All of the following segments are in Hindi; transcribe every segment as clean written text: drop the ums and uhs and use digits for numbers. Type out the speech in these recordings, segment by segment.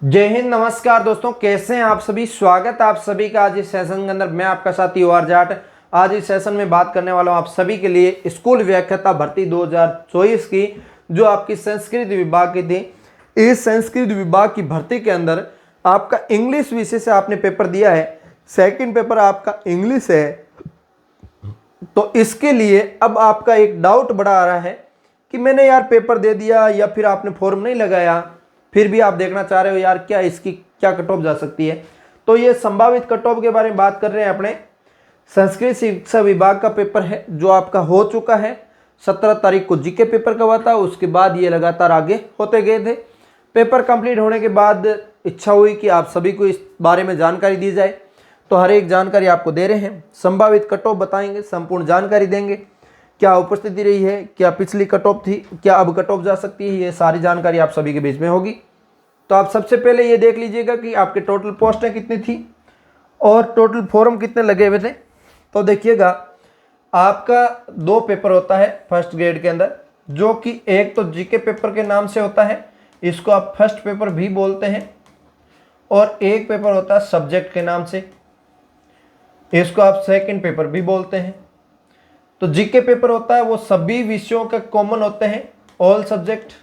जय हिंद, नमस्कार दोस्तों, कैसे हैं आप सभी। स्वागत है आप सभी का आज इस सेशन के अंदर। मैं आपका साथी OR जाट आज इस सेशन में बात करने वाला हूं आप सभी के लिए स्कूल व्याख्याता भर्ती 2024 की, जो आपकी संस्कृत विभाग की थी। इस संस्कृत विभाग की भर्ती के अंदर आपका इंग्लिश विषय से आपने पेपर दिया है, सेकंड पेपर आपका इंग्लिश है। तो इसके लिए अब आपका एक डाउट बड़ा आ रहा है कि मैंने यार पेपर दे दिया या फिर आपने फॉर्म नहीं लगाया, फिर भी आप देखना चाह रहे हो यार क्या इसकी क्या कट ऑफ जा सकती है। तो ये संभावित कट ऑफ के बारे में बात कर रहे हैं। अपने संस्कृत शिक्षा विभाग का पेपर है जो आपका हो चुका है। 17 तारीख को जीके पेपर का हुआ था, उसके बाद ये लगातार आगे होते गए थे। पेपर कंप्लीट होने के बाद इच्छा हुई कि आप सभी को इस बारे में जानकारी दी जाए, तो हर एक जानकारी आपको दे रहे हैं। संभावित कट ऑफ बताएंगे, संपूर्ण जानकारी देंगे, क्या उपस्थिति रही है, क्या पिछली कट ऑफ थी, क्या अब कट ऑफ जा सकती है, ये सारी जानकारी आप सभी के बीच में होगी। तो आप सबसे पहले ये देख लीजिएगा कि आपके टोटल पोस्टें कितनी थी और टोटल फॉर्म कितने लगे हुए थे। तो देखिएगा, आपका 2 पेपर होता है फर्स्ट ग्रेड के अंदर, जो कि एक तो जीके पेपर के नाम से होता है, इसको आप फर्स्ट पेपर भी बोलते हैं, और एक पेपर होता है सब्जेक्ट के नाम से, इसको आप सेकंड पेपर भी बोलते हैं। तो जीके पेपर होता है वो सभी विषयों के कॉमन होते हैं, ऑल सब्जेक्ट,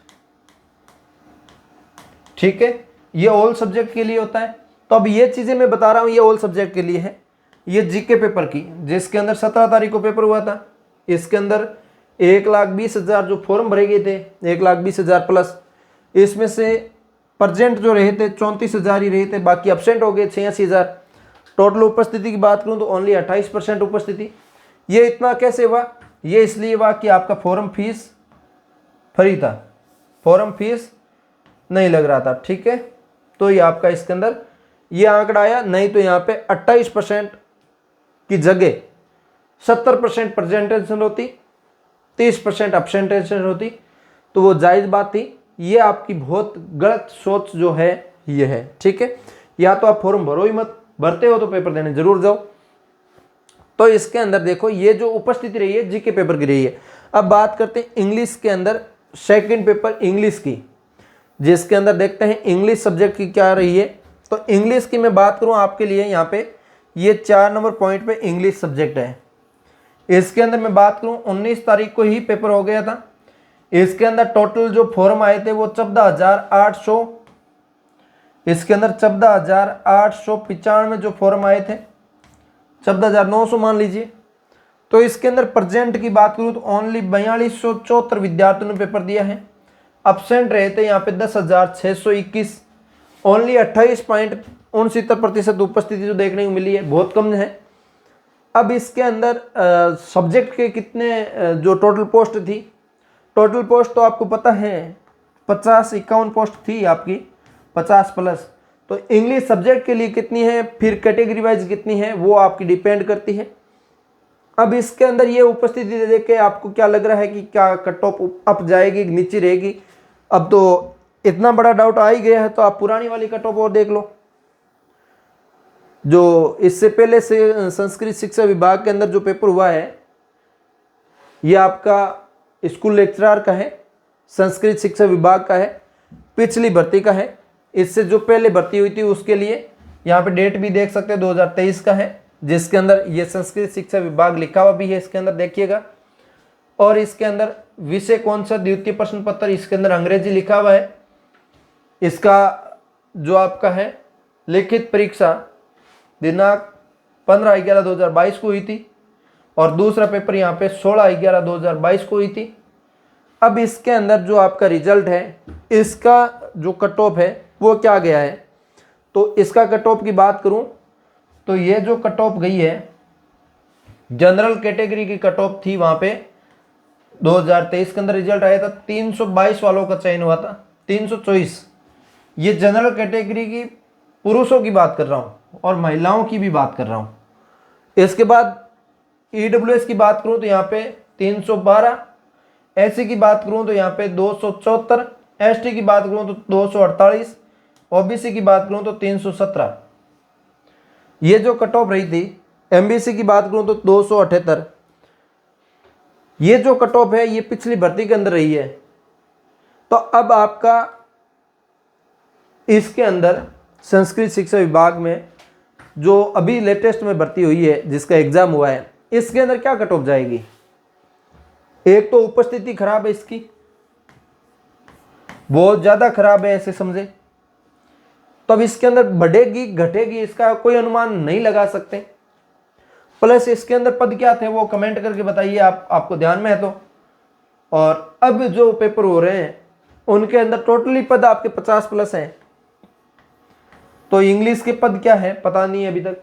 ठीक है, ये ऑल सब्जेक्ट के लिए होता है। तो अब ये चीजें मैं बता रहा हूं, ये ऑल सब्जेक्ट के लिए है। ये जीके पेपर की, जिसके अंदर 17 तारीख को पेपर हुआ था, इसके अंदर 1,20,000 जो फॉर्म भरे गए थे, 1,20,000 प्लस, इसमें से प्रेजेंट जो रहे थे 34,000 ही रहे थे, बाकी एब्सेंट हो गए 86,000। टोटल उपस्थिति की बात करूं तो ओनली 28% उपस्थिति। ये इतना कैसे हुआ? ये इसलिए हुआ कि आपका फॉर्म फीस फ्री था, फॉर्म फीस नहीं लग रहा था, ठीक है। तो ये आपका इसके अंदर ये आंकड़ा आया। नहीं तो यहाँ पे 28% की जगह 70% प्रेजेंटेशन होती, 30% एब्सेंटेशन होती, तो वो जायज बात थी। ये आपकी बहुत गलत सोच जो है ये है, ठीक है। या तो आप फॉर्म भरो ही मत, भरते हो तो पेपर देने जरूर जाओ। तो इसके अंदर देखो, ये जो उपस्थिति रही है जीके पेपर की रही है। अब बात करते हैं इंग्लिश के अंदर, सेकंड पेपर इंग्लिश की, जिसके अंदर देखते हैं इंग्लिश सब्जेक्ट की क्या रही है। तो इंग्लिश की मैं बात करूं आपके लिए, यहाँ पे ये 4 नंबर पॉइंट पे इंग्लिश सब्जेक्ट है। इसके अंदर मैं बात करूं 19 तारीख को ही पेपर हो गया था। इसके अंदर टोटल जो फॉर्म आए थे वो 14,800, इसके अंदर 14,895 जो फॉर्म आए थे, 14,900 मान लीजिए। तो इसके अंदर प्रेजेंट की बात करूं तो ओनली 4,274 विद्यार्थियों ने पेपर दिया है। एब्सेंट रहे थे यहाँ पे 10,621, ओनली 28.69% उपस्थिति जो देखने को मिली है, बहुत कम है। अब इसके अंदर सब्जेक्ट के कितने जो टोटल पोस्ट थी, टोटल पोस्ट तो आपको पता है 50-51 पोस्ट थी आपकी, 50 प्लस। तो इंग्लिश सब्जेक्ट के लिए कितनी है, फिर कैटेगरी वाइज कितनी है, वो आपकी डिपेंड करती है। अब इसके अंदर ये उपस्थिति देख के आपको क्या लग रहा है कि क्या कट ऑफ अप जाएगी, नीचे रहेगी? अब तो इतना बड़ा डाउट आ ही गया है, तो आप पुरानी वाली कट ऑफ और देख लो। जो इससे पहले से संस्कृत शिक्षा विभाग के अंदर जो पेपर हुआ है, ये आपका स्कूल लेक्चरर का है, संस्कृत शिक्षा विभाग का है, पिछली भर्ती का है। इससे जो पहले भर्ती हुई थी उसके लिए यहाँ पे डेट भी देख सकते हैं, 2023 का है, जिसके अंदर ये संस्कृत शिक्षा विभाग लिखा हुआ भी है इसके अंदर, देखिएगा। और इसके अंदर विषय कौन सा, द्वितीय प्रश्न पत्र, इसके अंदर अंग्रेजी लिखा हुआ है। इसका जो आपका है लिखित परीक्षा दिनांक 15/11/2022 को हुई थी, और दूसरा पेपर यहाँ पे 16/11/2022 को हुई थी। अब इसके अंदर जो आपका रिजल्ट है, इसका जो कट ऑफ है वो क्या गया है। तो इसका कट ऑफ की बात करूं तो ये जो कट ऑफ गई है, जनरल कैटेगरी की कट ऑफ थी, वहां पे 2023 के अंदर रिजल्ट आया था, 322 वालों का चयन हुआ था, 324। ये जनरल कैटेगरी की पुरुषों की बात कर रहा हूं और महिलाओं की भी बात कर रहा हूं। इसके बाद ईडब्ल्यूएस की बात करूं तो यहाँ पे 312, एससी की बात करूं तो यहाँ पे 274, एसटी की बात करूं तो 248, ओबीसी की बात करूं तो 317। ये जो कट ऑफ रही थी, एमबीसी की बात करूं तो 278। ये जो कट ऑफ है ये पिछली भर्ती के अंदर रही है। तो अब आपका इसके अंदर संस्कृत शिक्षा विभाग में जो अभी लेटेस्ट में भर्ती हुई है, जिसका एग्जाम हुआ है, इसके अंदर क्या कट ऑफ जाएगी? एक तो उपस्थिति खराब है इसकी, बहुत ज्यादा खराब है ऐसे समझे। तो अब इसके अंदर बढ़ेगी घटेगी इसका कोई अनुमान नहीं लगा सकते। प्लस इसके अंदर पद क्या थे वो कमेंट करके बताइए, आपको ध्यान में है तो। और अब जो पेपर हो रहे हैं उनके अंदर टोटली पद आपके 50 प्लस हैं। तो इंग्लिश के पद क्या है पता नहीं है अभी तक,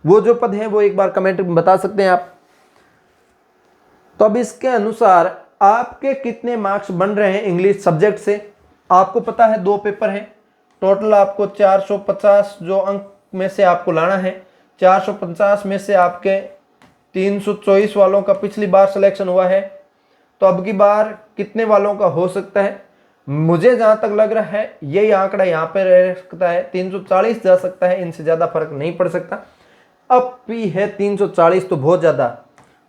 वो जो पद हैं वो एक बार कमेंट में बता सकते हैं आप। तो अब इसके अनुसार आपके कितने मार्क्स बन रहे हैं इंग्लिश सब्जेक्ट से, आपको पता है 2 पेपर हैं, टोटल आपको 450 जो अंक में से आपको लाना है। 450 में से आपके 324 वालों का पिछली बार सिलेक्शन हुआ है, तो अब की बार कितने वालों का हो सकता है? मुझे जहां तक लग रहा है यही आंकड़ा यहाँ पे रह सकता है, 340 जा सकता है, इनसे ज़्यादा फर्क नहीं पड़ सकता। अब भी है 340 तो बहुत ज़्यादा,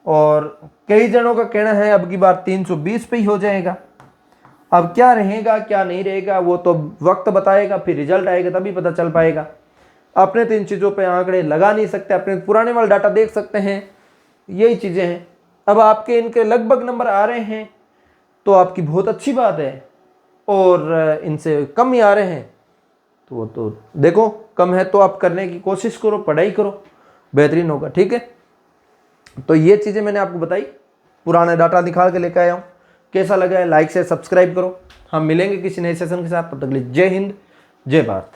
और कई जनों का कहना है अब की बार 320 पे ही हो जाएगा। अब क्या रहेगा क्या नहीं रहेगा वो तो वक्त बताएगा, फिर रिजल्ट आएगा तभी पता चल पाएगा। अपने तो इन चीज़ों पे आंकड़े लगा नहीं सकते, अपने पुराने वाले डाटा देख सकते हैं, यही चीज़ें हैं। अब आपके इनके लगभग नंबर आ रहे हैं तो आपकी बहुत अच्छी बात है, और इनसे कम ही आ रहे हैं तो वो तो देखो कम है तो आप करने की कोशिश करो, पढ़ाई करो, बेहतरीन होगा। ठीक है, तो ये चीज़ें मैंने आपको बताई, पुराना डाटा निकाल के लेकर आया हूँ। कैसा लगा है लाइक से सब्सक्राइब करो। हम मिलेंगे किसी नए सेशन के साथ, तब तक के लिए जय हिंद जय भारत।